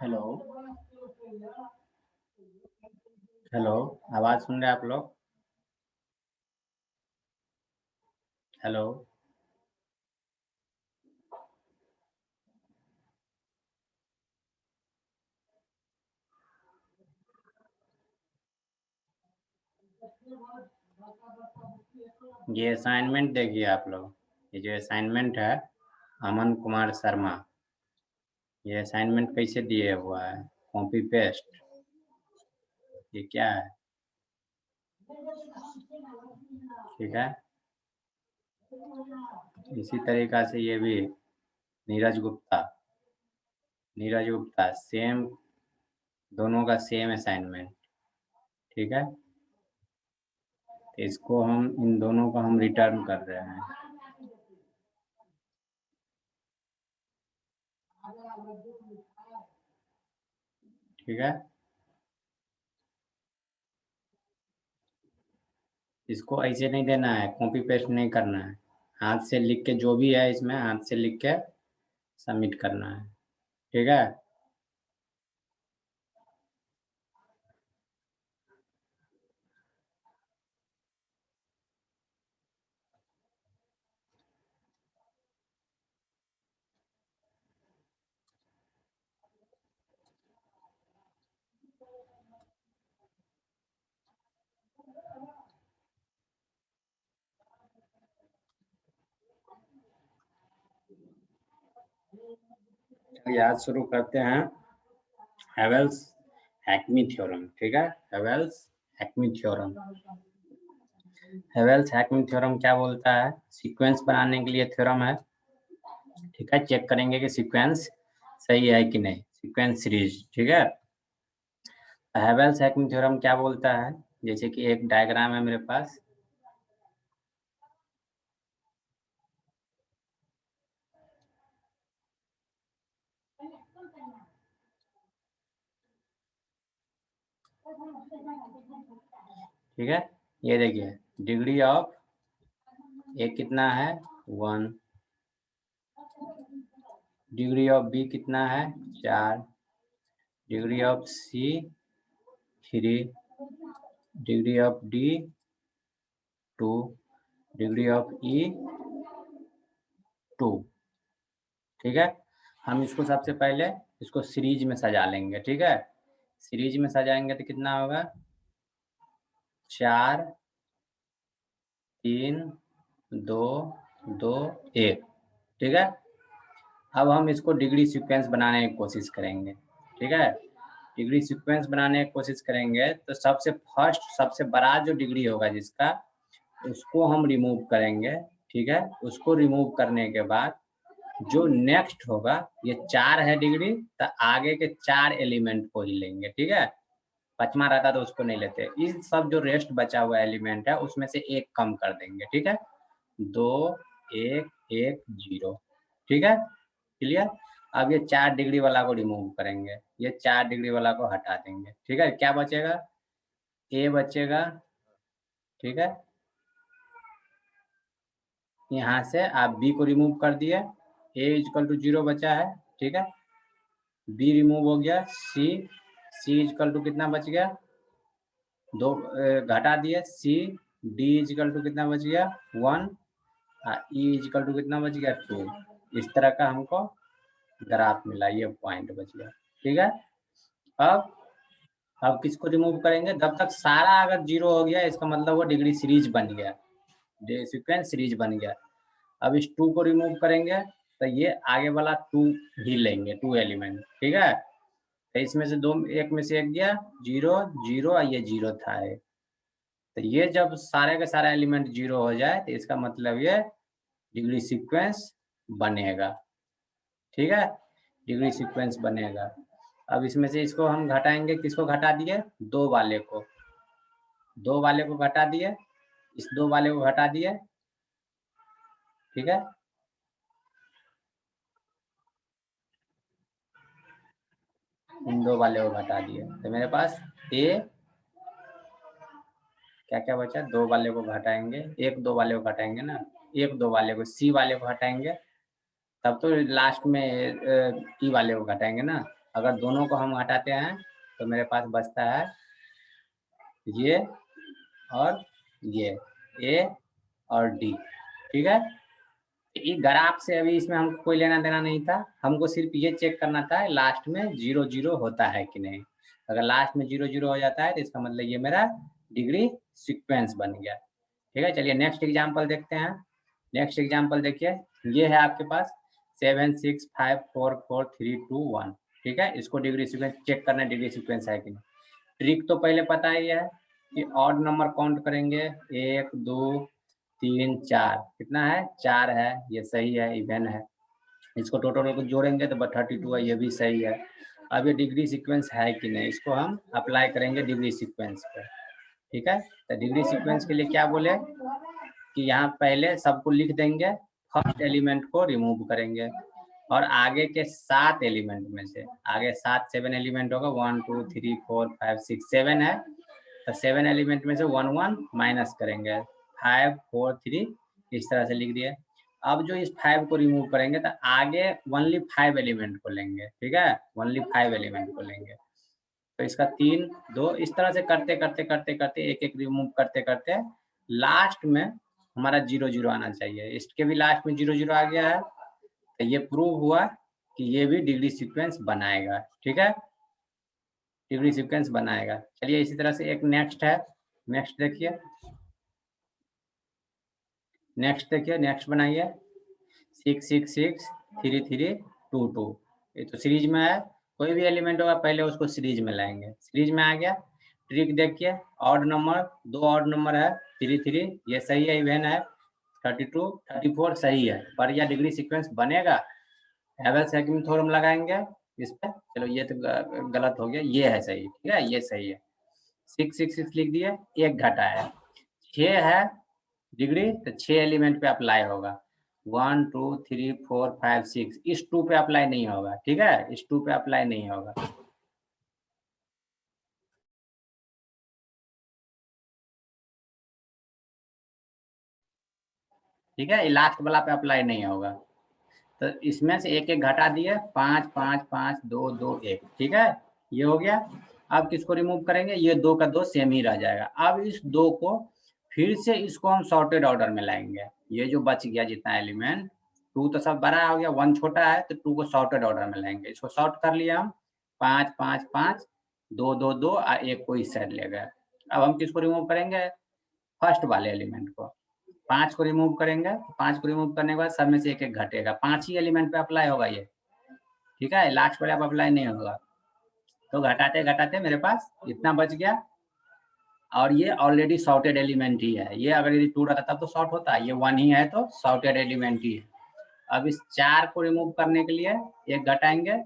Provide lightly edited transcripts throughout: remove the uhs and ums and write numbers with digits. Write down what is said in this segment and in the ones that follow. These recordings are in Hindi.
हेलो। हेलो, आवाज़ सुन रहे हैं आप लोग? हेलो। ये असाइनमेंट देखिए आप लोग। ये जो असाइनमेंट है, अमन कुमार शर्मा, ये असाइनमेंट कैसे दिए हुआ है? Copy paste. ये क्या है? ठीक है। इसी तरीक़ा से ये भी नीरज गुप्ता सेम, दोनों का सेम असाइनमेंट। ठीक है। तो इसको हम इन दोनों को हम रिटर्न कर रहे हैं। ठीक है। इसको ऐसे नहीं देना है, कॉपी पेस्ट नहीं करना है। हाथ से लिख के जो भी है इसमें हाथ से लिख के सबमिट करना है। ठीक है। चलिए आज शुरू करते हैं हेवेल्स हैकमी थ्योरम। ठीक है। हेवेल्स हैकमी थ्योरम। हेवेल्स हैकमी थ्योरम क्या बोलता है? सीक्वेंस बनाने के लिए थ्योरम है। ठीक है। चेक करेंगे कि सीक्वेंस सही है कि नहीं, सीक्वेंस सीरीज। ठीक है। हेवेल्स हैकमी थ्योरम क्या बोलता है? जैसे कि एक डायग्राम है मेरे पास। ठीक है। ये देखिए, डिग्री ऑफ ए कितना है? 1। डिग्री ऑफ बी कितना है? 4। Degree of C 3। Degree of D 2। Degree of E 2। ठीक है। हम इसको सबसे पहले इसको सीरीज में सजा लेंगे। ठीक है। सीरीज में सजाएंगे तो कितना होगा? 4 3 2 2 1। ठीक है। अब हम इसको डिग्री सीक्वेंस बनाने की कोशिश करेंगे। ठीक है। डिग्री सीक्वेंस बनाने की कोशिश करेंगे तो सबसे फर्स्ट, सबसे बड़ा जो डिग्री होगा जिसका, उसको हम रिमूव करेंगे। ठीक है। उसको रिमूव करने के बाद जो नेक्स्ट होगा, ये 4 है डिग्री, तो आगे के 4 एलिमेंट को ही लेंगे। ठीक है। 5वां रहता तो उसको नहीं लेते। इस सब जो रेस्ट बचा हुआ एलिमेंट है उसमें से एक कम कर देंगे। ठीक है। 2 1 1 0। ठीक है। क्लियर। अब ये 4 डिग्री वाला को रिमूव करेंगे, ये 4 डिग्री वाला को हटा देंगे। ठीक है। क्या बचेगा? ए बचेगा। ठीक है। यहाँ से आप बी को रिमूव कर दिए, ए इजकल टू 0 बचा है। ठीक है। बी रिमूव हो गया। सी इजकल टू कितना बच गया? 2 घटा दिए। सी डी इजकल टू कितना बच गया? 1। ई इजकल टू कितना बच गया? 2। इस तरह का हमको ग्राफ मिला, ये पॉइंट बच गया। ठीक है। अब किसको रिमूव करेंगे? जब तक सारा अगर 0 हो गया इसका मतलब वो डिग्री सीरीज बन गया, सीक्वेंस सीरीज बन गया। अब इस 2 को रिमूव करेंगे तो ये आगे वाला 2 ही लेंगे, 2 एलिमेंट। ठीक है। तो इसमें से 2, एक में से एक गया 0 0 और ये 0 था। तो ये जब सारे के सारे एलिमेंट 0 हो जाए तो इसका मतलब ये डिग्री सीक्वेंस बनेगा। ठीक है। डिग्री सीक्वेंस बनेगा। अब इसमें से इसको हम घटाएंगे, किसको घटा दिए? 2 वाले को, 2 वाले को घटा दिए, इस 2 वाले को घटा दिए। ठीक है। इन 2 वाले को घटा दिए तो मेरे पास ए क्या क्या बचा? 2 वाले को घटाएंगे, 1 2 वाले को घटाएंगे ना, 1 2 वाले को, सी वाले को हटाएंगे, तब तो लास्ट में ई वाले को घटाएंगे ना। अगर दोनों को हम हटाते हैं तो मेरे पास बचता है ये और ये, ए और डी। ठीक है, ये ग्राफ से अभी इसमें हमको कोई लेना देना नहीं था, हमको सिर्फ ये चेक करना था लास्ट में 0 0 होता है कि नहीं। अगर लास्ट में 0 0 हो जाता है तो इसका मतलब ये मेरा डिग्री सीक्वेंस बन गया। ठीक है, चलिए नेक्स्ट एग्जांपल देखते हैं। नेक्स्ट एग्जांपल देखिए, ये है आपके पास 7 6 5 4 4 3 2 1। ठीक है, इसको डिग्री सीक्वेंस चेक करना है, डिग्री सीक्वेंस है कि नहीं। ट्रिक तो पहले पता ही है कि ऑड नंबर काउंट करेंगे, 1 2 3 4, कितना है 4 है, ये सही है, इवन है। इसको टोटल को जोड़ेंगे तो 32 है, ये भी सही है। अब ये डिग्री सीक्वेंस है कि नहीं, इसको हम अप्लाई करेंगे डिग्री सीक्वेंस पे। ठीक है, तो डिग्री सीक्वेंस के लिए क्या बोले कि यहाँ पहले सबको लिख देंगे, फर्स्ट एलिमेंट को रिमूव करेंगे और आगे के 7 एलिमेंट में से, आगे 7 एलिमेंट होगा, 1 2 3 4 5 6 7 है, तो 7 एलिमेंट में से 1 1 माइनस करेंगे, 5 4 3 इस तरह से लिख दिए। अब जो इस 5 को रिमूव करेंगे तो आगे ओनली 5 एलिमेंट को लेंगे। ठीक है, ओनली 5 एलिमेंट को लेंगे, तो इसका 3 2 इस तरह से करते करते करते करते एक एक रिमूव करते करते लास्ट में हमारा 0 0 आना चाहिए। इसके भी लास्ट में 0 0 आ गया है, तो ये प्रूव हुआ कि ये भी डिग्री सीक्वेंस बनाएगा। ठीक है, डिग्री सीक्वेंस बनाएगा। चलिए इसी तरह से एक नेक्स्ट है, नेक्स्ट देखिए, नेक्स्ट देखिए, नेक्स्ट बनाइए 6 6 6 3 3 2 2। ये तो सीरीज में है, कोई भी एलिमेंट होगा पहले उसको सीरीज में लाएंगे, सीरीज में आ गया। ट्रिक देखिए, ऑड नंबर, 2 ऑड नंबर है, 3 3 ये सही है, इवन है, 32 34 सही है, पर यह डिग्री सीक्वेंस बनेगा। हैवेल्स-हैकिंग थ्योरम लगाएंगे इस पे। चलो ये तो गलत हो गया, ये है सही। ठीक है, ये सही है। 6 6 6 लिख दिए, एक घटा है, 6 है डिग्री, तो 6 एलिमेंट पे अप्लाई होगा, 1 2 3 4 5 6, इस 2 पे अप्लाई नहीं होगा। ठीक है, इस 2 पे अप्लाई नहीं होगा। ठीक है, ये लास्ट वाला पे अप्लाई नहीं होगा, तो इसमें से एक एक घटा दिए, 5 5 5 2 2 1। ठीक है, ये हो गया। अब किसको रिमूव करेंगे, ये 2 का 2 सेम ही रह जाएगा। अब इस 2 को फिर से इसको हम सॉर्टेड ऑर्डर में लाएंगे, ये जो बच गया जितना एलिमेंट, 2 तो सब बड़ा हो गया, 1 छोटा है, तो 2 को सॉर्टेड ऑर्डर में लाएंगे। इसको सॉर्ट कर लिया हम, 5 5 5 2 2 2 और एक को इस साइड ले गए। अब हम किसको रिमूव करेंगे, फर्स्ट वाले एलिमेंट को। 5 को रिमूव करेंगे, 5 को रिमूव करने के बाद सब में से एक एक घटेगा, 5 ही एलिमेंट पे अप्लाई होगा ये। ठीक है, लास्ट वाले पे अप्लाई नहीं होगा, तो घटाते घटाते मेरे पास इतना बच गया, और ये ऑलरेडी सॉर्टेड एलिमेंट ही है। ये अगर यदि 2 रहता तब तो सॉर्ट होता, ये 1 ही है तो सॉर्टेड एलिमेंट ही है। अब इस 4 को रिमूव करने के लिए एक घटाएंगे,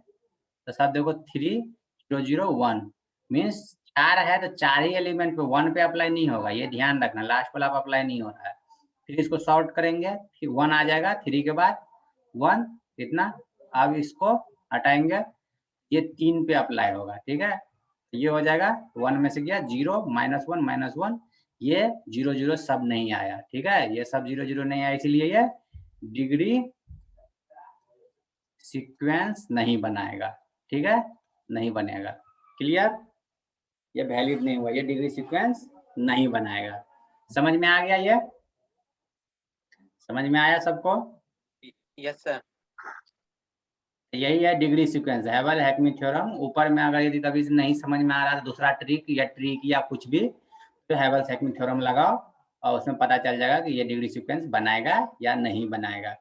तो सब देखो 3 0 0 1 मीन्स 4 है तो 4 ही एलिमेंट पे, 1 पे अप्लाई नहीं होगा, ये ध्यान रखना, लास्ट वाला पे अप्लाई नहीं हो रहा है। फिर इसको सॉर्ट करेंगे, फिर 1 आ जाएगा, 3 के बाद 1 इतना। अब इसको हटाएंगे, ये 3 पे अप्लाई होगा। ठीक है, ये हो जाएगा, 1 में से गया 0 -1 -1, ये 0 0 सब नहीं आया। ठीक है, ये सब 0 0 नहीं आया, इसलिए ये डिग्री सीक्वेंस नहीं बनाएगा। ठीक है, नहीं बनेगा। क्लियर, ये वैलिड नहीं हुआ, ये डिग्री सीक्वेंस नहीं बनाएगा। समझ में आ गया, ये समझ में आया सबको? Yes sir. यही है डिग्री सीक्वेंस, हैवल हैकमी थ्योरम। ऊपर में अगर यदि कभी नहीं समझ में आ रहा है तो दूसरा ट्रिक या कुछ भी, तो हैवल हैकमी थ्योरम लगाओ और उसमें पता चल जाएगा कि ये डिग्री सीक्वेंस बनाएगा या नहीं बनाएगा।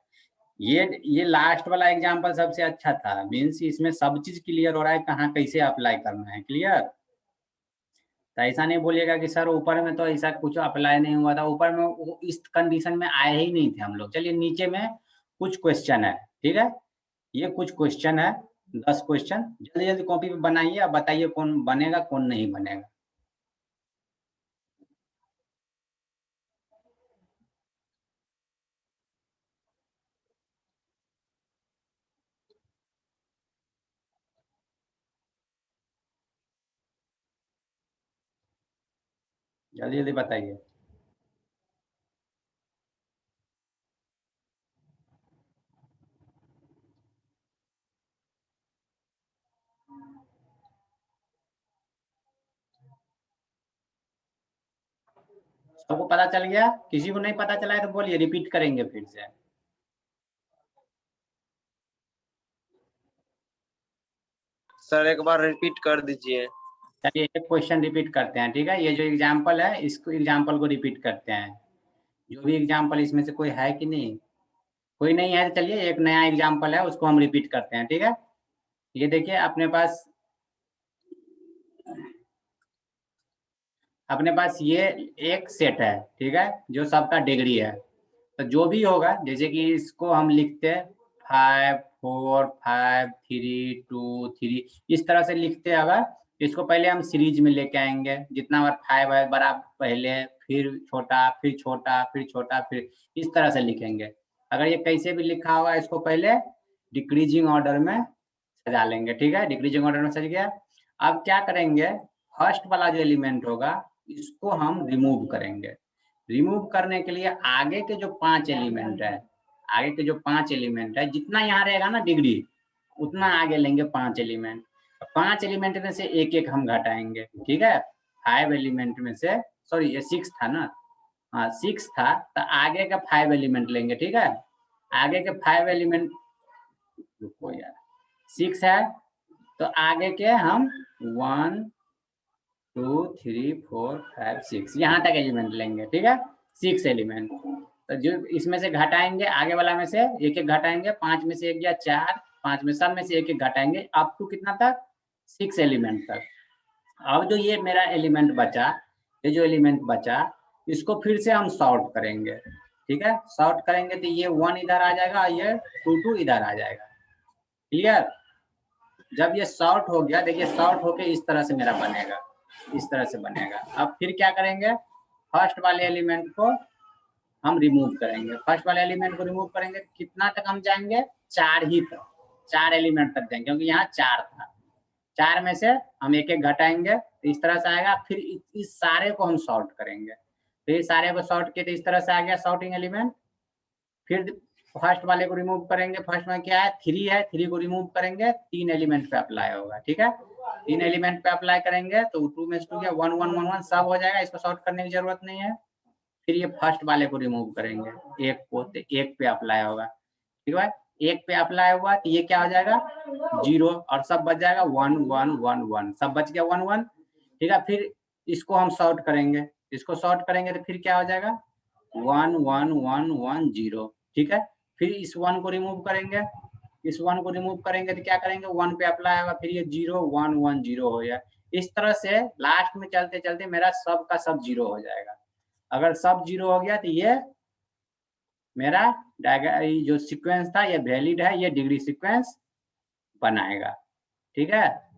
ये लास्ट वाला एग्जांपल सबसे अच्छा था, मीन्स इसमें सब चीज क्लियर हो रहा है, कहाँ कैसे अप्लाई करना है। क्लियर, तो ऐसा नहीं बोलिएगा कि सर ऊपर में तो ऐसा कुछ अप्लाई नहीं हुआ था, ऊपर में इस कंडीशन में आए ही नहीं थे हम लोग। चलिए नीचे में कुछ क्वेश्चन है। ठीक है, ये कुछ क्वेश्चन है, 10 क्वेश्चन, जल्दी जल्दी कॉपी पे बनाइए, अब बताइए कौन बनेगा कौन नहीं बनेगा। जल्दी जल्दी बताइए। सबको पता चल गया? किसी को नहीं पता चला है तो बोलिए, रिपीट करेंगे फिर से। सर एक बार रिपीट कर दीजिए। चलिए एक क्वेश्चन रिपीट करते हैं, ठीक है? ये जो एग्जाम्पल है इसको एग्जाम्पल को रिपीट करते हैं। जो भी एग्जाम्पल इसमें से कोई है कि नहीं? कोई नहीं है तो चलिए एक नया एग्जाम्पल है उसको हम रिपीट करते हैं, ठीक है? ये देखिए अपने पास ये एक सेट है, ठीक है, जो सबका डिग्री है। तो जो भी होगा, जैसे कि इसको हम लिखते हैं 5 4 5 3 2 3, इस तरह से लिखते हैं। अगर इसको पहले हम सीरीज में लेके आएंगे, जितना बार 5 है बराबर पहले, फिर छोटा, फिर छोटा, फिर छोटा, फिर इस तरह से लिखेंगे। अगर ये कैसे भी लिखा हुआ है इसको पहले डिक्रीजिंग ऑर्डर में सजा लेंगे, ठीक है? डिक्रीजिंग ऑर्डर में सज गया। अब क्या करेंगे, फर्स्ट वाला जो एलिमेंट होगा इसको हम रिमूव करेंगे। रिमूव करने के लिए आगे के जो 5 एलिमेंट है, आगे के जो 5 एलिमेंट है, जितना यहाँ रहेगा ना डिग्री, उतना आगे लेंगे 5 एलिमेंट। 5 एलिमेंट में से एक एक हम घटाएंगे, ठीक है? 5 एलिमेंट में से, सॉरी ये 6 था ना, हाँ 6 था, तो आगे का 5 एलिमेंट लेंगे, ठीक है? आगे के 5 एलिमेंट, रुको यार, 6 है तो आगे के हम 1 2 3 4 5 6 यहाँ तक एलिमेंट लेंगे, ठीक है? 6 एलिमेंट। तो जो इसमें से घटाएंगे, आगे वाला में से एक एक घटाएंगे, 5 में से एक गया 4, 5 में सब में से एक एक घटाएंगे अप टू कितना तक, 6 एलिमेंट तक। अब जो ये मेरा एलिमेंट बचा, ये जो एलिमेंट बचा, इसको फिर से हम सॉर्ट करेंगे, ठीक है? सॉर्ट करेंगे तो ये 1 इधर आ जाएगा और ये 2 इधर आ जाएगा। क्लियर? जब ये सॉर्ट हो गया, देखिए सॉर्ट होके इस तरह से मेरा बनेगा, इस तरह से बनेगा। अब फिर क्या करेंगे, फर्स्ट वाले एलिमेंट को हम रिमूव करेंगे। फर्स्ट वाले एलिमेंट को रिमूव करेंगे, कितना तक हम जाएंगे, 4 ही तक, 4 एलिमेंट तक जाएंगे, क्योंकि यहाँ 4 था। 4 में से हम एक एक घटाएंगे तो इस तरह से आएगा। फिर इस सारे को हम सॉर्ट करेंगे, तो इस सारे को सॉर्ट किए तो इस तरह से आ गया सॉर्टिंग एलिमेंट। फिर फर्स्ट वाले को रिमूव करेंगे, फर्स्ट में क्या है 3 है, 3 को रिमूव करेंगे, 3 एलिमेंट पे अप्लाई होगा, ठीक है? 3 एलिमेंट पे अप्लाई करेंगे तो 2 में 2 गया 1 1 1 1 सब हो जाएगा, इसको सॉर्ट करने की जरूरत नहीं है। फिर ये फर्स्ट वाले को रिमूव करेंगे, एक को, तो एक पे अप्लाई होगा, ठीक है? एक पे अप्लाई हुआ तो ये क्या हो जाएगा 0 और सब बच जाएगा 1 1 1 1, सब बच गया 1 1, ठीक है? फिर इसको हम सॉर्ट करेंगे, इसको सॉर्ट करेंगे तो फिर क्या हो जाएगा 1 1 1 1 0, ठीक है? फिर इस 1 को रिमूव करेंगे, इस 1 को रिमूव करेंगे तो क्या करेंगे 1 पे अप्लाई होगा, फिर ये 0 1 1 0 हो गया। इस तरह से लास्ट में चलते चलते मेरा सब का सब 0 हो जाएगा। अगर सब 0 हो गया तो ये मेरा जो सीक्वेंस था ये वैलिड है, ये डिग्री सीक्वेंस बनाएगा, ठीक है?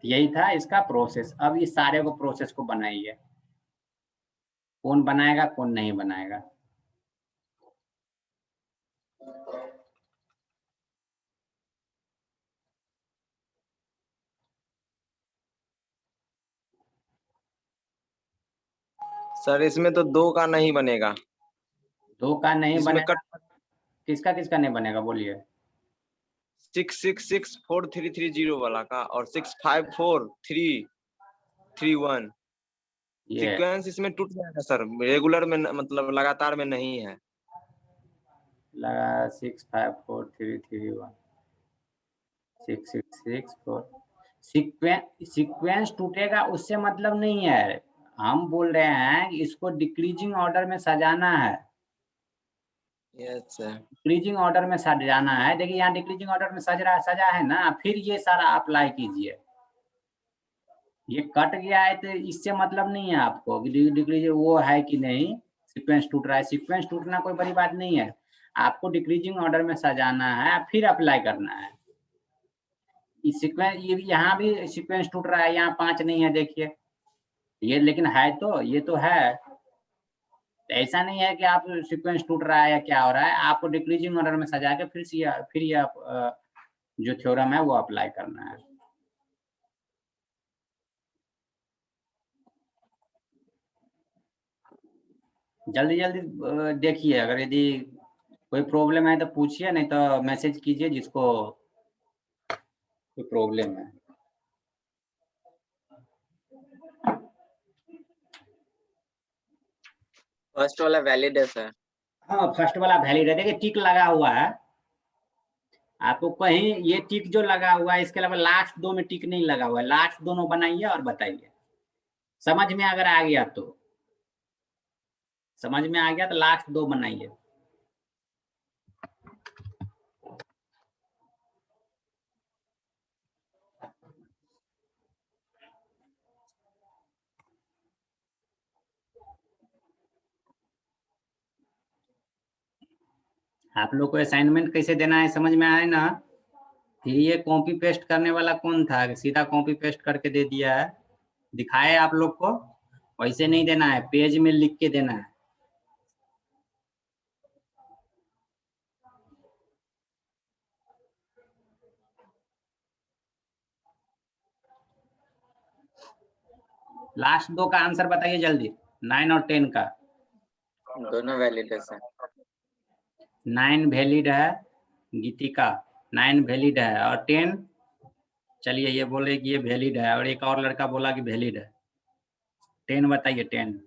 यही था इसका प्रोसेस। अब इस सारे को प्रोसेस को बनाइए, कौन बनाएगा कौन नहीं बनाएगा। सर इसमें तो 2 का नहीं बनेगा। 2 का नहीं इसमें बनेगा, किसका किसका नहीं बनेगा बोलिए? 6664330 वाला का और 654331 ये सीक्वेंस इसमें टूट जाएगा सर, रेगुलर में मतलब लगातार में नहीं है। लगा 654331 666 सीक्वेंस टूटेगा उससे मतलब नहीं है। हम बोल रहे हैं कि इसको डिक्रीजिंग ऑर्डर में सजाना है, यस सर। डिक्रीजिंग ऑर्डर में सजाना है। देखिए यहाँ डिक्रीजिंग ऑर्डर में सजा है ना, फिर ये सारा अप्लाई कीजिए। ये कट गया है तो इससे मतलब नहीं है आपको डिक्रीजिंग वो है कि नहीं, सीक्वेंस टूट रहा है। सीक्वेंस टूटना कोई बड़ी बात नहीं है, आपको डिक्रीजिंग ऑर्डर में सजाना है फिर अप्लाई करना है। सीक्वेंस ये यहाँ भी सीक्वेंस टूट रहा है, यहाँ 5 नहीं है देखिए, ये लेकिन है तो ये तो है। ऐसा नहीं है कि आप सीक्वेंस टूट रहा है या क्या हो रहा है, आपको डिक्रीजिंग ऑर्डर में सजा के फिर ये जो थ्योरम है वो अप्लाई करना है। जल्दी जल्दी देखिए, अगर यदि कोई प्रॉब्लम है तो पूछिए, नहीं तो मैसेज कीजिए जिसको कोई प्रॉब्लम है। फर्स्ट वाला वैलिड है सर। हाँ फर्स्ट वाला वैलिड है, देखिए टिक लगा हुआ है आपको कहीं, ये टिक जो लगा हुआ है इसके अलावा लास्ट दो में टिक नहीं लगा हुआ है, लास्ट दोनों बनाइए और बताइए, समझ में अगर आ गया तो, समझ में आ गया तो लास्ट दो बनाइए। आप लोग को असाइनमेंट कैसे देना है समझ में आए ना। फिर ये कॉपी पेस्ट करने वाला कौन था, सीधा कॉपी पेस्ट करके दे दिया है, दिखाए आप लोग को, वैसे नहीं देना है, पेज में लिख के देना है। लास्ट दो का आंसर बताइए जल्दी, 9 और 10 का। दोनों वैलिड है सर। 9 वैलिड है गीतिका, 9 वैलिड है, और 10, चलिए ये बोले कि ये वैलिड है, और एक और लड़का बोला कि वैलिड है। 10 बताइए, 10।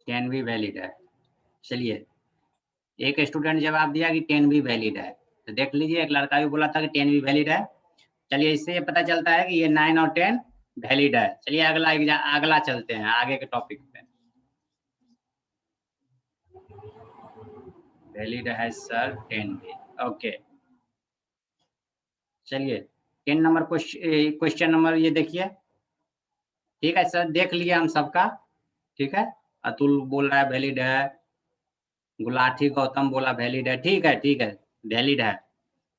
टेन भी वैलिड है। चलिए एक स्टूडेंट जवाब दिया कि 10 भी वैलिड है, तो देख लीजिए एक लड़का भी बोला था कि 10 भी वैलिड है। चलिए इससे ये पता चलता है कि ये 9 और 10 वैलिड है। चलिए अगला चलते हैं आगे के टॉपिक पे। वैलिड है सर 10 भी, ओके। चलिए 10 नंबर क्वेश्चन नंबर ये देखिए, ठीक है सर, देख लिए हम सबका, ठीक है। अतुल बोल रहा है वैलिड है, गुलाठी गौतम बोला वैलिड है, ठीक है ठीक है, वैलिड है,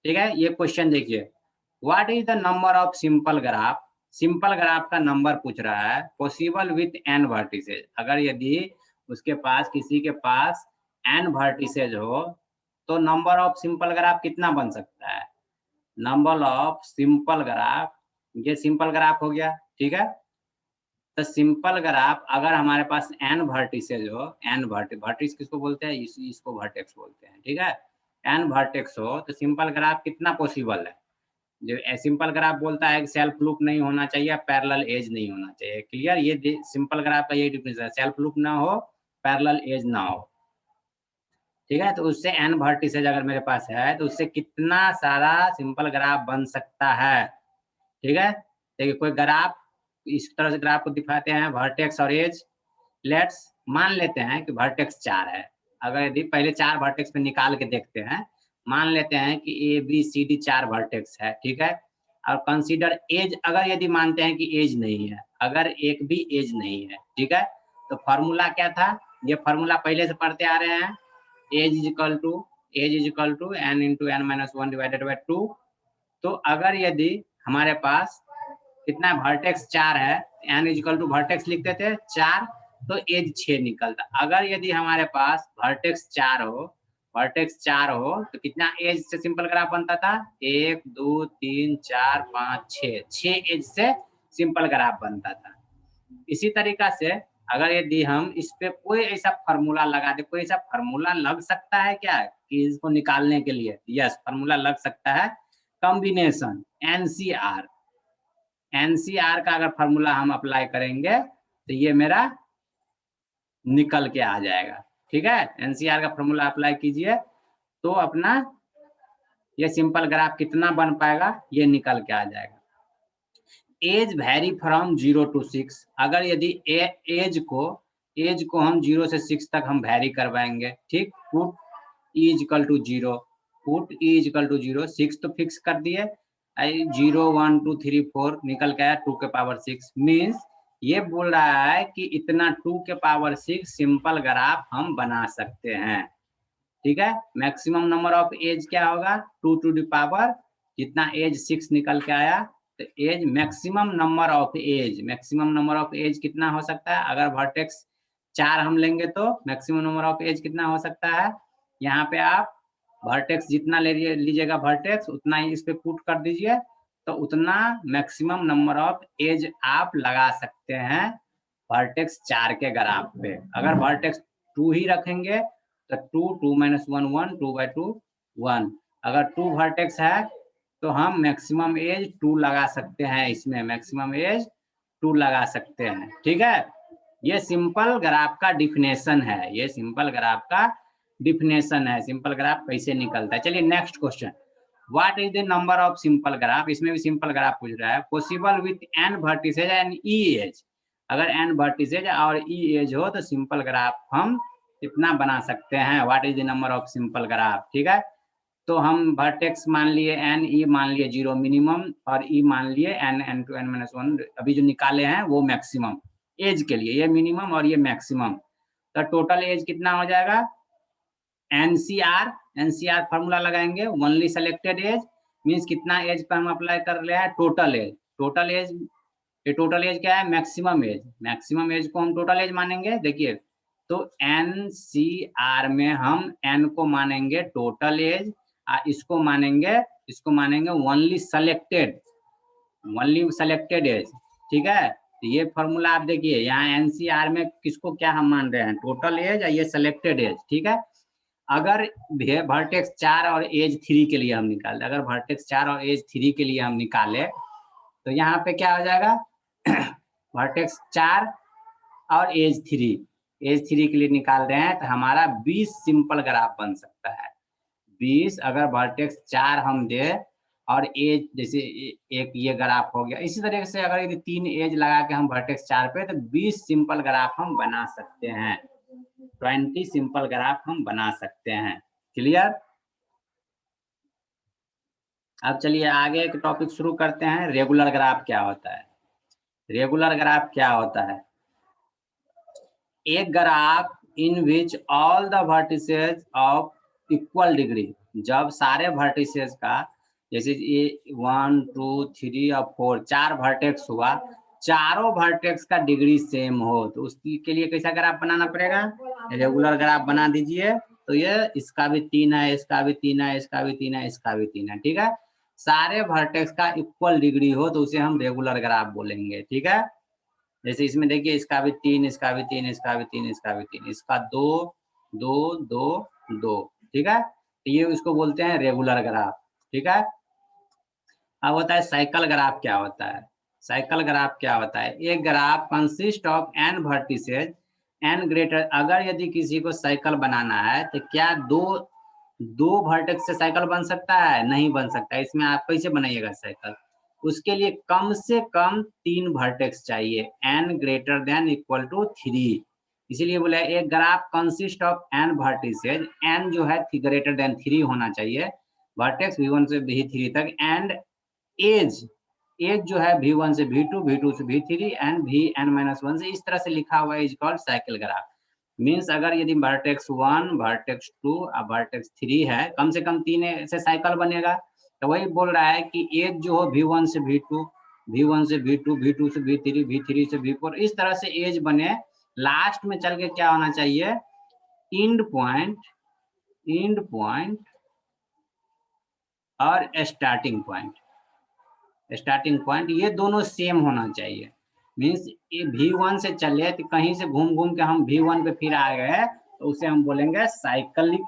ठीक है। ये क्वेश्चन देखिए, what is the number of simple graph, simple graph का नंबर पूछ रहा है, पॉसिबल विथ n वर्टिसेज, अगर यदि उसके पास किसी के पास n वर्टिसेज हो तो नंबर ऑफ सिंपल ग्राफ कितना बन सकता है। नंबर ऑफ सिंपल ग्राफ, ये सिंपल ग्राफ हो गया, ठीक है। तो सिंपल ग्राफ अगर हमारे पास n वर्टिसेज हो, n वर्टिस किसको बोलते हैं, इसको वर्टेक्स बोलते हैं, ठीक है। n वर्टेक्स हो तो सिंपल ग्राफ कितना पॉसिबल है। जो सिंपल ग्राफ बोलता है कि सेल्फ लूप नहीं होना चाहिए, पैरेलल एज नहीं होना चाहिए, क्लियर। ये सिंपल ग्राफ का ये डिफरेंस है, सेल्फ लूप ना हो, पैरेलल एज ना हो, ठीक है। तो उससे n वर्टिसेज अगर मेरे पास है तो उससे कितना सारा सिंपल ग्राफ बन सकता है, ठीक है। देखिए कोई ग्राफ इस तरह से ग्राफ को दिखाते हैं, वर्टेक्स और एज, लेट्स मान लेते हैं कि वर्टेक्स 4 है। अगर यदि पहले 4 वर्टेक्स पे निकाल के देखते हैं, मान लेते हैं कि A B C D 4 vertex है, ठीक है। और कंसीडर एज, अगर यदि मानते हैं कि एज नहीं है, अगर एक भी एज नहीं है, ठीक है, तो फॉर्मूला क्या था, ये फॉर्मूला पहले से पढ़ते आ रहे हैं, edge is equal to n into n minus 1 divided by 2। तो अगर यदि हमारे पास कितना वर्टेक्स 4 है, एन इक्वल टू वर्टेक्स लिखते थे 4, तो एज 6 निकलता। अगर यदि हमारे पास वर्टेक्स 4 हो, वर्टेक्स 4 हो तो कितना एज से सिंपल ग्राफ बनता था, 1 2 3 4 5 6, 6 एज से सिंपल ग्राफ बनता था। इसी तरीका से अगर यदि हम इस पे कोई ऐसा फार्मूला लगा दे, कोई ऐसा फार्मूला लग सकता है क्या कि इसको निकालने के लिए, यस फार्मूला लग सकता है, कॉम्बिनेशन एनसीआर, एनसीआर का अगर फार्मूला हम अप्लाई करेंगे तो ये मेरा निकल के आ जाएगा, ठीक है। एनसीआर का फार्मूला अप्लाई कीजिए तो अपना ये सिंपल ग्राफ कितना बन पाएगा, ये निकल के आ जाएगा। एज वेरी फ्रॉम 0 to 6, अगर यदि एज को हम 0 से 6 तक हम वेरी करवाएंगे, ठीक। Put e equal to 0, put e equal to 0, 6 तो फिक्स कर दिए, 0 1 2 3 4 निकल के आया 2 के पावर 6, मीन्स ये बोल रहा है कि इतना 2 के पावर 6 सिंपल ग्राफ हम बना सकते हैं, ठीक है। मैक्सिमम नंबर ऑफ एज क्या होगा, 2 टू द पावर, जितना एज 6 निकल के आया, तो edge maximum number of edge, maximum number of edge कितना हो सकता है, अगर वर्टेक्स 4 हम लेंगे तो मैक्सिमम नंबर ऑफ एज कितना हो सकता है, यहाँ पे आप वर्टेक्स जितना लीजिएगा वर्टेक्स उतना ही इस पे पुट कर दीजिए, तो उतना मैक्सिमम नंबर ऑफ एज आप लगा सकते हैं वर्टेक्स 4 के ग्राफ पे। अगर वर्टेक्स 2 ही रखेंगे तो 2 2 - 1 1 2/2 1। अगर 2 वर्टेक्स है तो हम मैक्सिमम एज 2 लगा सकते हैं, इसमें मैक्सिमम एज 2 लगा सकते हैं। ठीक है, ये सिंपल ग्राफ का डिफिनेशन है, ये सिंपल ग्राफ का डिफिनेशन है, सिंपल ग्राफ कैसे निकलता है। चलिए next question, what is the number of simple graph. इसमें भी सिंपल ग्राफ पूछ रहा है, possible with n vertices and e edge. अगर n वर्टिसेज और e एज हो तो सिंपल ग्राफ हम कितना बना सकते हैं, what is the number of simple graph. ठीक है, तो हम वर्टेक्स मान लिए n, e मान लिए 0 मिनिमम और e मान लिए n n to n - 1 अभी जो निकाले हैं वो मैक्सिमम एज के लिए, ये मिनिमम और ये मैक्सिमम। तो टोटल एज कितना हो जाएगा, एनसीआर फार्मूला लगाएंगे, ओनली सेलेक्टेड एज मींस कितना एज पर हम अप्लाई कर रहे हैं, टोटल एज। टोटल एज, ये टोटल एज क्या है, मैक्सिमम एज। मैक्सिमम एज को हम टोटल एज मानेंगे। देखिए तो एनसीआर में हम एन को मानेंगे टोटल एज, इसको मानेंगे ओनली सेलेक्टेड एज। ठीक है, तो ये फॉर्मूला आप देखिए यहाँ एनसीआर में किसको क्या हम मान रहे हैं, टोटल एज और ये सेलेक्टेड एज। ठीक है, अगर वर्टेक्स 4 और एज 3 के लिए हम निकाले, अगर वर्टेक्स 4 और एज 3 के लिए हम निकाले तो यहाँ पे क्या हो जाएगा वर्टेक्स 4 और एज 3 के लिए निकाल रहे हैं तो हमारा 20 सिंपल ग्राफ बन सकता है। 20 अगर वर्टेक्स 4 हम दे और एज जैसे एक ये ग्राफ हो गया, इसी तरीके से अगर यदि 3 एज लगा के हम वर्टेक्स 4 पे तो 20 सिंपल ग्राफ हम बना सकते हैं, 20 सिंपल ग्राफ हम बना सकते हैं। क्लियर। अब चलिए आगे एक टॉपिक शुरू करते हैं, रेगुलर ग्राफ क्या होता है। रेगुलर ग्राफ क्या होता है, एक graph in which all the vertices of equal degree, जब सारे वर्टिसेस का जैसे ये 1 2 3 और 4 4 वर्टेक्स हुआ, चारों वर्टेक्स का डिग्री सेम हो तो उसके के लिए कैसा ग्राफ बनाना पड़ेगा, रेगुलर ग्राफ बना दीजिए। तो ये इसका भी 3 है, इसका भी 3 है, इसका भी 3 है, इसका भी 3 है। ठीक है, सारे वर्टेक्स का इक्वल डिग्री हो तो उसे हम रेगुलर ग्राफ बोलेंगे। ठीक है, जैसे इसमें देखिए इसका भी 3, इसका भी 3, इसका भी 3, इसका भी 3, इसका 2 2 2 2। ठीक है, तो ये उसको बोलते हैं रेगुलर ग्राफ। ठीक है, अब होता है साइकिल ग्राफ क्या होता है। साइकिल ग्राफ क्या होता है, एक graph consist of n vertices n greater, अगर यदि किसी को साइकिल बनाना है तो क्या दो वर्टेक्स से साइकिल बन सकता है, नहीं बन सकता। इसमें आप कैसे बनाइएगा साइकिल, उसके लिए कम से कम 3 वर्टेक्स चाहिए, n greater than equal to 3। इसीलिए बोला एक graph consist of n vertices, n जो है ग्रेटर देन 3 होना चाहिए वर्टेक्स v1 से v3 तक, एंड एज जो है v1 से v2, v2 से v3 एंड vn-1 से, इस तरह से लिखा हुआ है, is called cycle graph. Means अगर यदि वर्टेक्स 1 वर्टेक्स 2 और वर्टेक्स 3 है, कम से कम 3 से साइकिल बनेगा। तो वही बोल रहा है कि एज जो हो v1 से v2, v1 से v2, v2 से v3, v3 से v4, इस तरह से एज बने। लास्ट में चल के क्या होना चाहिए, एंड पॉइंट और स्टार्टिंग पॉइंट ये दोनों सेम होना चाहिए। मीन्स ये v1 से चले तो कहीं से घूम के हम v1 पे फिर आ गए तो उसे हम बोलेंगे साइकिलिक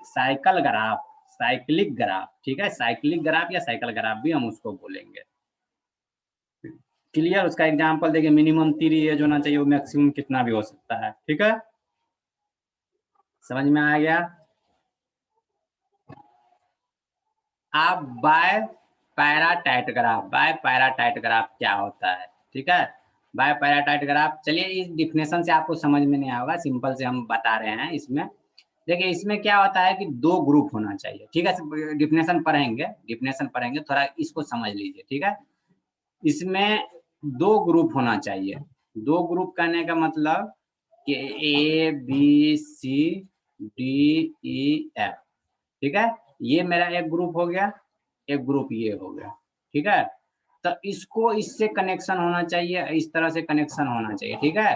ग्राफ। ठीक है, साइक्लिक ग्राफ या साइकिल ग्राफ भी हम उसको बोलेंगे। क्लियर। उसका एग्जांपल देखिए, मिनिमम 3 एज होना चाहिए, वो मैक्सिमम कितना भी हो सकता है। ठीक है, समझ में आ गया। आप बाय पैराटाइट ग्राफ क्या होता है। ठीक है, बाय पैराटाइट ग्राफ, चलिए इस डिफिनेशन से आपको समझ में नहीं आएगा, सिंपल से हम बता रहे हैं। इसमें देखिए इसमें क्या होता है कि 2 ग्रुप होना चाहिए। ठीक है, डिफिनेशन पढ़ेंगे, थोड़ा इसको समझ लीजिए। ठीक है, इसमें 2 ग्रुप होना चाहिए। 2 ग्रुप कहने का मतलब कि A B C D E F। ठीक है, ये मेरा एक ग्रुप हो गया, एक ग्रुप ये हो गया। ठीक है, तो इसको इससे कनेक्शन होना चाहिए, इस तरह से कनेक्शन होना चाहिए। ठीक है,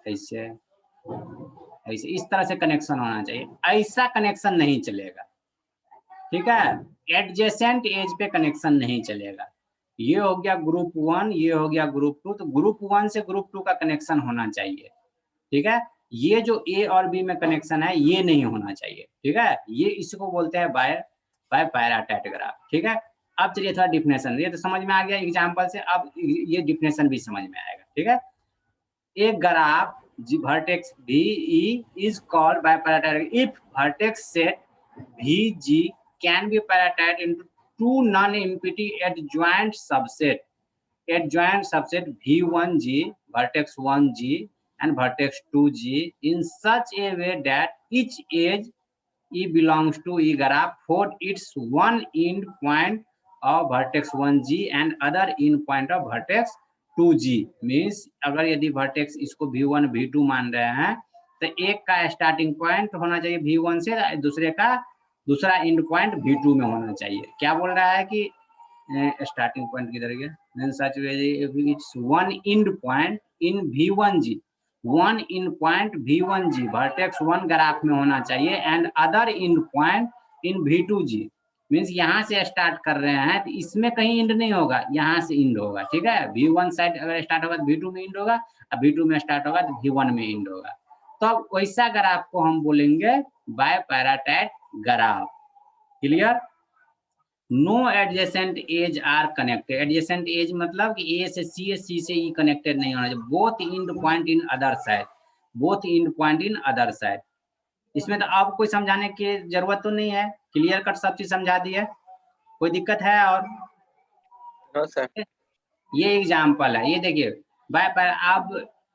ऐसे ऐसे इस तरह से कनेक्शन होना चाहिए, ऐसा कनेक्शन नहीं चलेगा, ठीक है। एडजेसेंट एज पे कनेक्शन नहीं चलेगा। ये हो गया ग्रुप 1, ये हो गया ग्रुप 2, तो ग्रुप 1 से ग्रुप 2 का कनेक्शन होना चाहिए, ठीक है। ये जो ए और बी में कनेक्शन है ये नहीं होना चाहिए, ठीक है। ये इसको बोलते हैं बाय पैराटाइट ग्राफ, ठीक है। अब चलिए थोड़ा डिफिनेशन, ये तो समझ में आ गया एग्जांपल से, अब ये डिफिनेशन भी समझ में आएगा, ठीक है। एक graph vertex VE is called by parallel if vertex set VG can be parallel into two non-empty adjoint subset V1G, vertex 1G and vertex 2G in such a way that each edge E belongs to E graph for its one end point of vertex 1G and other end point of vertex 2G। Means अगर यदि वर्टेक्स इसको V1 V2 मान रहे हैं तो एक का स्टार्टिंग पॉइंट होना चाहिए V1 से, दूसरे का दूसरा एंड पॉइंट V2 में होना चाहिए। क्या बोल रहा है कि स्टार्टिंग पॉइंट किधर गया, such it's one end point in V1G, one end point V1G vertex 1 graph में होना चाहिए and other end point in V2G। Means यहाँ से स्टार्ट कर रहे हैं तो इसमें कहीं इंड नहीं होगा, यहाँ से इंड होगा, ठीक है। V1 साइड अगर स्टार्ट होगा तो V2 में इंड होगा, और V2 में स्टार्ट होगा तो V1 में इंड होगा। तो अब वैसा ग्राफ को हम बोलेंगे bipartite graph. Clear. No adjacent edge are connected, adjacent edge मतलब कि ए से सी से ई कनेक्टेड नहीं होना चाहिए, both end point in other side, both end point in other side. इसमें तो अब कोई समझाने की जरूरत तो नहीं है, क्लियर कट सब चीज समझा दी है, कोई दिक्कत है? और सर ये एग्जाम्पल है, ये देखिए बाय पैरा,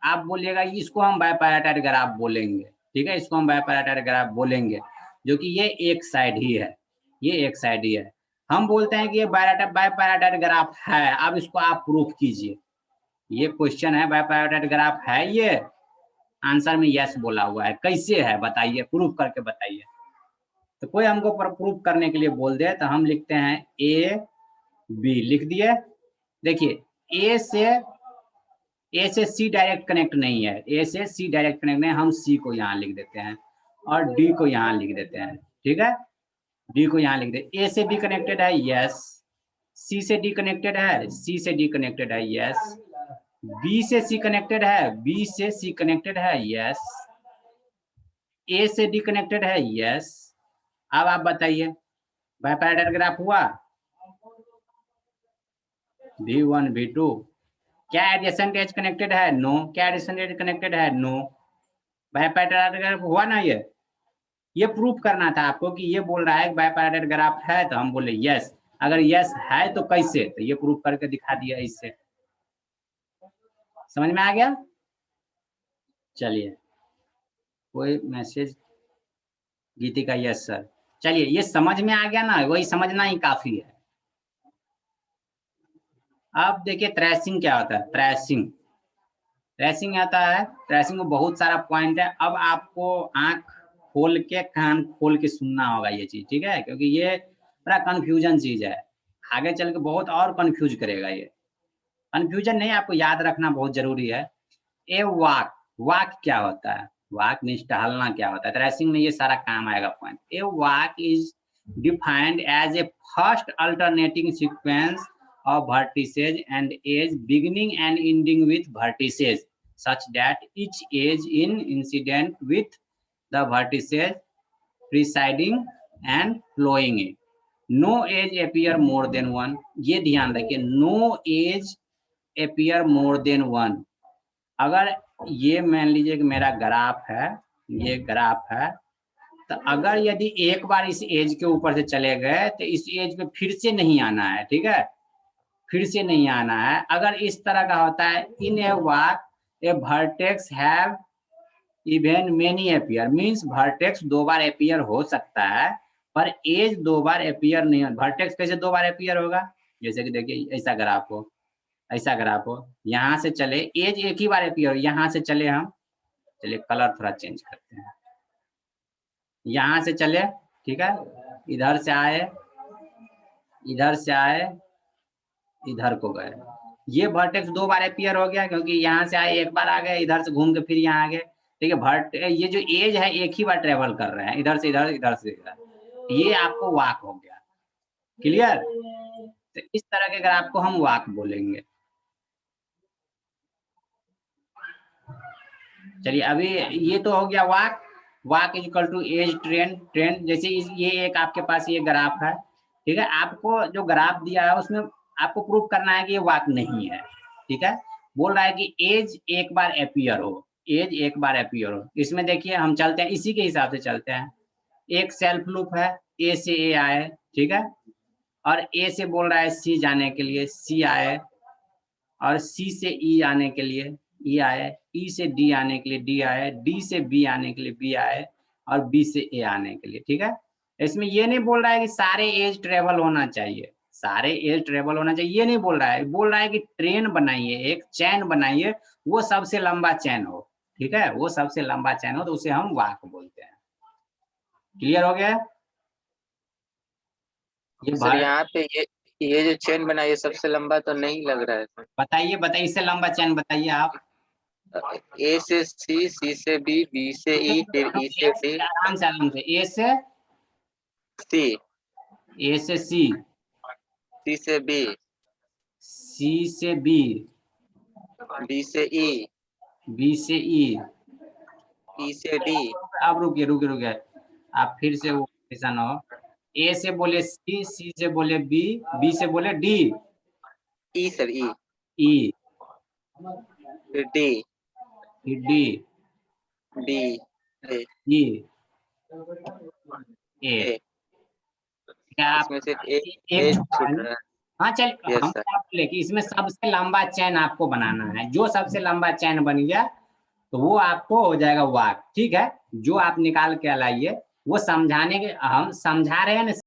आप बोलिएगा इसको हम बाय पैराटाइट ग्राफ बोलेंगे, ठीक है, इसको हम बाय पैराटाइट ग्राफ बोलेंगे, जो कि ये एक साइड ही है, ये एक साइड ही है। हम बोलते हैं कि ये बाय पैराटाइट ग्राफ है, अब इसको आप प्रूफ कीजिए। ये क्वेश्चन है बाय पैराटाइट ग्राफ है, ये आंसर में यस बोला हुआ है, कैसे है बताइए, प्रूफ करके बताइए। तो कोई हमको प्रूफ करने के लिए बोल दे तो हम लिखते हैं ए बी, लिख दिए। देखिए ए से सी डायरेक्ट कनेक्ट नहीं है, ए से सी डायरेक्ट कनेक्ट नहीं, हम सी को यहाँ लिख देते हैं और डी को यहाँ लिख देते हैं, ठीक है। डी को यहाँ लिख दे। ए से बी कनेक्टेड है, यस। सी से डी कनेक्टेड है, सी से डी कनेक्टेड है, यस। बी से सी कनेक्टेड है, बी से सी कनेक्टेड है, यस। ए से डी कनेक्टेड है, यस। अब आप बताइए बाय पैराटाइट ग्राफ हुआ V1 V2। क्या एडजेसेंट एज कनेक्टेड है? नो। क्या एडजेसेंट एज कनेक्टेड है? नो। बाय पैराटाइट ग्राफ हुआ ना? ये प्रूफ करना था आपको कि ये बोल रहा है बाय पैराटाइट ग्राफ है, तो हम बोले यस। अगर यस है तो कैसे, तो ये प्रूफ करके दिखा दिया इससे। समझ में आ गया? चलिए कोई मैसेज, गीति का यस सर। चलिए ये समझ में आ गया ना, वही समझना ही काफी है। अब देखिए ट्रेसिंग क्या होता है। ट्रेसिंग आता है, ट्रेसिंग में बहुत सारा पॉइंट है। अब आपको आंख खोल के, कान खोल के सुनना होगा ये चीज, ठीक है, क्योंकि ये बड़ा कंफ्यूजन चीज है, आगे चल के बहुत और कंफ्यूज करेगा। ये कंफ्यूजन नहीं, आपको याद रखना बहुत जरूरी है। ए वाक क्या होता है? वाक मीन्स टहलना क्या होता है? ट्रेसिंग में ये सारा काम आएगा point. A walk is defined as a first alternating sequence of vertices and edge beginning and ending with vertices such that each edge in incident with the vertices preceding and flowing it. No edge appear more than one. ये ध्यान रखिए, no edge appear more than one। अगर ये मान लीजिए कि मेरा ग्राफ है, ये ग्राफ है, तो अगर यदि एक बार इस एज के ऊपर से चले गए तो इस एज पे फिर से नहीं आना है, ठीक है, फिर से नहीं आना है। अगर इस तरह का होता है, in a walk a vertex have even many appear, means vertex दो बार अपीयर हो सकता है पर एज दो बार अपीयर नहीं। वर्टेक्स कैसे दो बार अपीयर होगा? जैसे कि देखिए ऐसा ग्राफ हो, ऐसा ग्राफ हो, यहाँ से चले, एज एक ही बार अपीयर हो, यहाँ से चले हम, चलिए कलर थोड़ा चेंज करते हैं, यहाँ से चले, ठीक है, इधर से आए, इधर से आए, इधर को गए, ये वर्टेक्स दो बार अपीयर हो गया, क्योंकि यहाँ से आए एक बार आ गए, इधर से घूम के फिर यहाँ आ गए, ठीक है। ये जो एज है एक ही बार ट्रेवल कर रहे हैं, इधर से इधर, इधर से इधर, ये आपको वाक हो गया। क्लियर? तो इस तरह के ग्राफ को हम वाक बोलेंगे। चलिए अभी ये तो हो गया walk. Walk is equal to edge trend. Trend जैसे ये एक आपके पास ये ग्राफ है, ठीक है। आपको जो ग्राफ दिया है उसमें आपको प्रूफ करना है कि ये वाक नहीं है, ठीक है। बोल रहा है कि एज एक बार अपीयर हो, एज एक बार अपीयर हो। इसमें देखिए हम चलते हैं, इसी के हिसाब से चलते हैं। एक सेल्फ लूप है, ए से ए आए, ठीक है। और ए से बोल रहा है सी जाने के लिए, सी आए। और सी से ई आने के लिए ई आए, ई से डी आने के लिए डी आए, डी से बी आने के लिए बी आए, और बी से ए आने के लिए, ठीक है। इसमें ये नहीं बोल रहा है कि सारे एज ट्रेवल होना चाहिए, सारे एज ट्रेवल होना चाहिए, ये नहीं बोल रहा है। बोल रहा है कि ट्रेन बनाइए, एक चैन बनाइए, वो सबसे लंबा चैन हो, ठीक है। वो सबसे लंबा चैन हो तो उसे हम वाक बोलते हैं। क्लियर हो गया? ये सर यहाँ पे ये जो चेन बना ये सबसे लंबा तो नहीं लग रहा है। बताइए बताइए, इससे लंबा चैन बताइए आप। ए से सी, सी से बी, बी से ई, फिर ई से डी। आराम से ए से सी, ए से सी, सी से बी, सी से बी, बी से ई, बी से ई, ई से डी। अब रुकिए आप फिर से वो ऐसा ना हो। ए से बोले सी, सी से बोले बी, बी से बोले डी, ई सर ई, ई, फिर डी, फिर डी, बी, ई, ए। क्या आप इसमें सिर्फ एक छूट रहा है। हाँ चल, Yes, हम sir. बोले कि इसमें सबसे लंबा चैन आपको बनाना है। जो सबसे लंबा चैन बन गया तो वो आपको हो जाएगा वाक, ठीक है। जो आप निकाल के लाइए वो समझाने के, हम समझा रहे हैं ना।